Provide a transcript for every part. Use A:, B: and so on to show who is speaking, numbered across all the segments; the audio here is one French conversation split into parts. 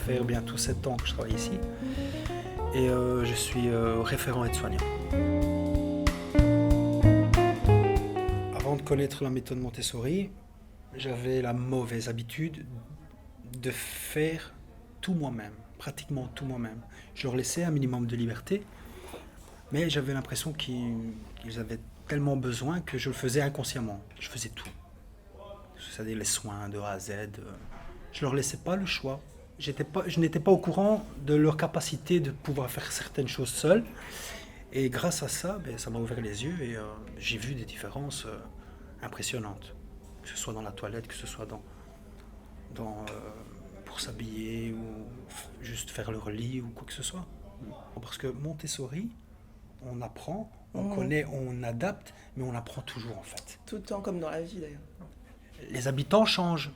A: faire bientôt 7 ans que je travaille ici. Et je suis référent aide-soignant. Avant de connaître la méthode Montessori, j'avais la mauvaise habitude de faire tout moi-même, pratiquement tout moi-même. Je leur laissais un minimum de liberté, mais j'avais l'impression qu'ils avaient tellement besoin que je le faisais inconsciemment. Je faisais tout. C'est-à-dire les soins de A à Z. Je leur laissais pas le choix. Je n'étais pas au courant de leur capacité de pouvoir faire certaines choses seuls. Et grâce à ça, ça m'a ouvert les yeux et j'ai vu des différences impressionnantes. Que ce soit dans la toilette, que ce soit pour s'habiller ou juste faire leur lit ou quoi que ce soit. Parce que Montessori, on apprend, on connaît, on adapte, mais on apprend toujours en fait.
B: Tout le temps, comme dans la vie d'ailleurs.
A: Les habitants changent,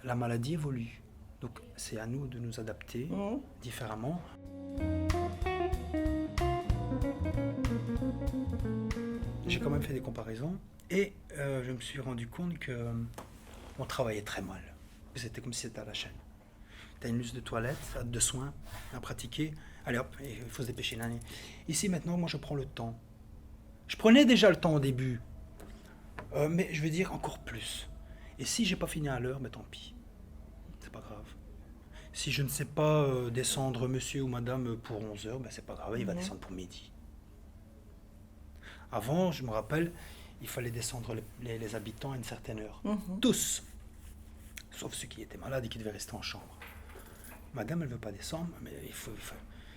A: la maladie évolue. Donc c'est à nous de nous adapter différemment. J'ai quand même fait des comparaisons et je me suis rendu compte qu'on travaillait très mal. C'était comme si c'était à la chaîne. Tu as une liste de toilettes, de soins à pratiquer. Allez hop, il faut se dépêcher. Ici maintenant, moi je prends le temps. Je prenais déjà le temps au début, mais je veux dire encore plus. Et si j'ai pas fini à l'heure, tant pis. C'est pas grave. Si je ne sais pas descendre monsieur ou madame pour 11h, c'est pas grave, il va descendre pour midi. Avant, je me rappelle, il fallait descendre les habitants à une certaine heure. Tous. Sauf ceux qui étaient malades et qui devaient rester en chambre. Madame, elle ne veut pas descendre, mais il faut.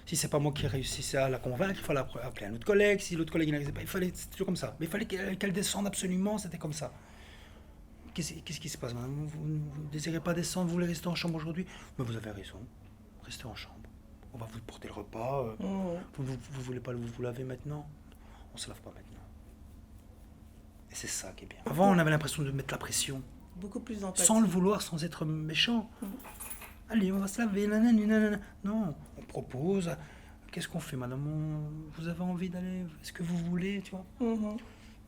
A: Si c'est pas moi qui réussissais à la convaincre, il fallait appeler un autre collègue. Si l'autre collègue n'arrivait pas, c'était toujours comme ça. Mais il fallait qu'elle descende absolument, c'était comme ça. Qu'est-ce qui se passe, madame? Vous ne désirez pas descendre, vous voulez rester en chambre aujourd'hui? Mais vous avez raison, restez en chambre. On va vous porter le repas. Vous voulez pas vous laver maintenant? On se lave pas maintenant. Et c'est ça qui est bien. Avant, on avait l'impression de mettre la pression.
B: Beaucoup plus d'empathie.
A: Sans le vouloir, sans être méchant. Allez, on va se laver, nanana. Non, on propose. Qu'est-ce qu'on fait, madame? Vous avez envie d'aller? Est-ce que vous voulez, tu vois?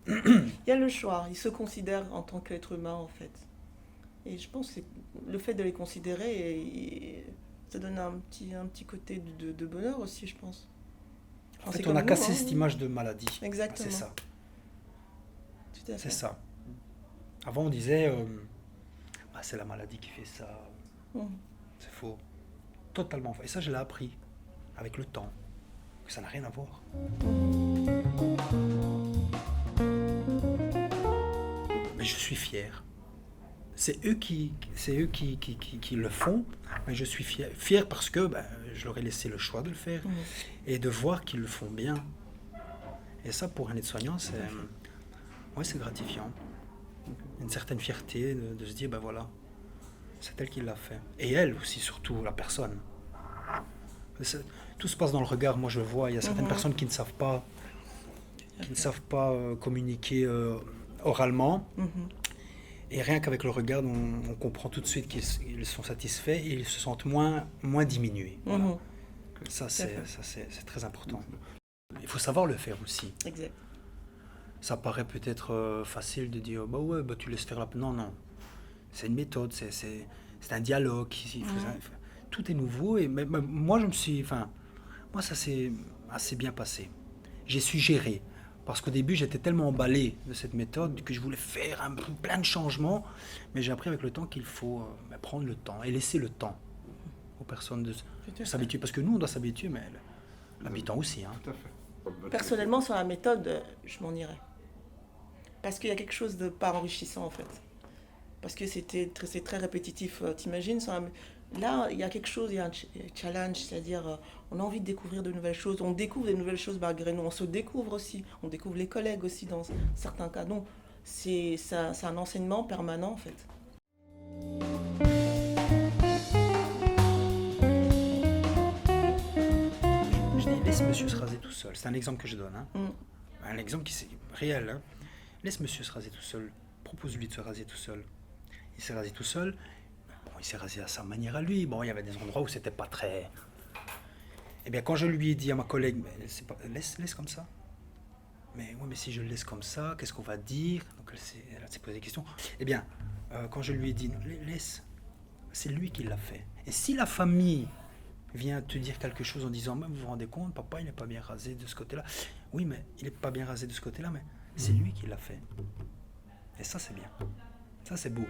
B: Il y a le choix. Ils se considèrent en tant qu'être humain, en fait. Et je pense que le fait de les considérer, ça donne un petit côté de bonheur aussi, je pense.
A: En fait, on a cassé cette image de maladie.
B: Exactement.
A: C'est ça.
B: Tout à fait.
A: C'est ça. Avant, on disait, c'est la maladie qui fait ça. C'est faux. Totalement faux. Et ça, je l'ai appris avec le temps. Que ça n'a rien à voir. Mais je suis fier. C'est eux qui le font, mais je suis fier parce que je leur ai laissé le choix de le faire et de voir qu'ils le font bien. Et ça, pour un aide-soignant, c'est gratifiant. Une certaine fierté de se dire, voilà, c'est elle qui l'a fait. Et elle aussi, surtout, la personne. Tout se passe dans le regard, moi je le vois. Il y a certaines personnes qui ne savent pas, communiquer oralement. Et rien qu'avec le regard, on comprend tout de suite qu'ils sont satisfaits et ils se sentent moins diminués. Voilà. Ça, c'est très important. Il faut savoir le faire aussi.
B: Exact.
A: Ça paraît peut-être facile de dire tu laisses faire la... Non. C'est une méthode, c'est un dialogue. Tout est nouveau et moi moi ça s'est assez bien passé. J'ai su gérer. Parce qu'au début, j'étais tellement emballé de cette méthode que je voulais faire plein de changements. Mais j'ai appris avec le temps qu'il faut prendre le temps et laisser le temps aux personnes de s'habituer. Parce que nous, on doit s'habituer, mais l'habitant aussi.
C: Tout à fait.
B: Personnellement, sur la méthode, je m'en irais. Parce qu'il y a quelque chose de pas enrichissant, en fait. Parce que c'est très répétitif. T'imagines, là, il y a quelque chose, il y a un challenge, c'est-à-dire on a envie de découvrir de nouvelles choses, on découvre des nouvelles choses malgré nous, on se découvre aussi, on découvre les collègues aussi dans certains cas. Non, c'est un enseignement permanent en fait.
A: Je dis, laisse monsieur se raser tout seul. C'est un exemple que je donne. Un exemple qui est réel. Laisse monsieur se raser tout seul. Propose-lui de se raser tout seul. Il s'est rasé tout seul. Il s'est rasé à sa manière à lui. Il y avait des endroits où c'était pas très... Eh bien, quand je lui ai dit à ma collègue, laisse comme ça. Mais si je le laisse comme ça, qu'est-ce qu'on va dire? Donc elle s'est posé des questions. Eh bien, quand je lui ai dit, laisse, c'est lui qui l'a fait. Et si la famille vient te dire quelque chose en disant, mais vous vous rendez compte, papa il n'est pas bien rasé de ce côté-là. Oui, mais il n'est pas bien rasé de ce côté-là, mais c'est lui qui l'a fait. Et ça c'est bien. Ça c'est beau.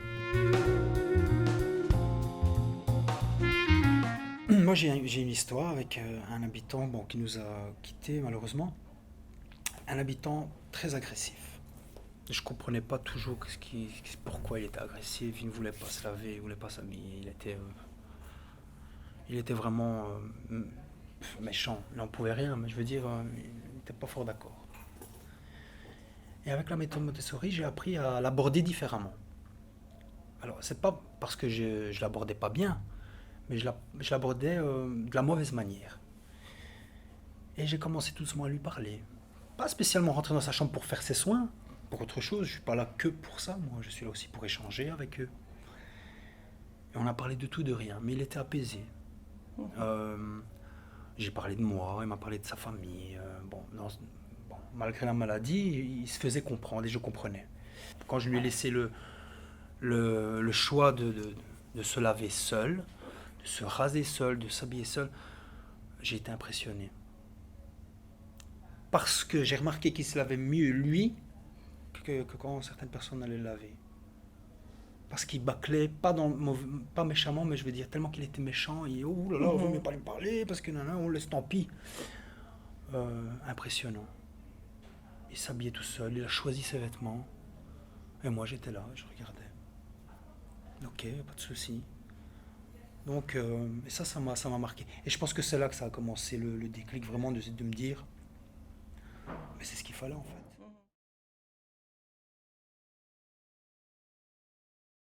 A: Moi j'ai une histoire avec un habitant bon, qui nous a quittés malheureusement. Un habitant très agressif. Je comprenais pas toujours pourquoi il était agressif. Il ne voulait pas se laver, il ne voulait pas s'habiller. Il était vraiment méchant. Il n'en pouvait rien, mais je veux dire, il n'était pas fort d'accord. Et avec la méthode Montessori, j'ai appris à l'aborder différemment. Alors, c'est pas parce que je l'abordais pas bien, mais je l'abordais de la mauvaise manière. Et j'ai commencé tout doucement à lui parler. Pas spécialement rentrer dans sa chambre pour faire ses soins, pour autre chose. Je suis pas là que pour ça. Moi, je suis là aussi pour échanger avec eux. Et on a parlé de tout, de rien, mais il était apaisé. Euh, j'ai parlé de moi, il m'a parlé de sa famille. Bon, malgré la maladie, il se faisait comprendre et je comprenais. Quand je lui ai laissé le choix de se laver seul, de se raser seul, de s'habiller seul, j'ai été impressionné. Parce que j'ai remarqué qu'il se lavait mieux lui que quand certaines personnes allaient le laver. Parce qu'il bâclait, pas méchamment, mais je veux dire, tellement qu'il était méchant, et oh là là, on ne veut même pas lui parler, parce que non, on laisse tant pis. Impressionnant. Il s'habillait tout seul, il a choisi ses vêtements. Et moi j'étais là, je regardais. Ok, pas de souci. Donc, et ça m'a marqué. Et je pense que c'est là que ça a commencé le déclic vraiment de me dire, mais c'est ce qu'il fallait en fait.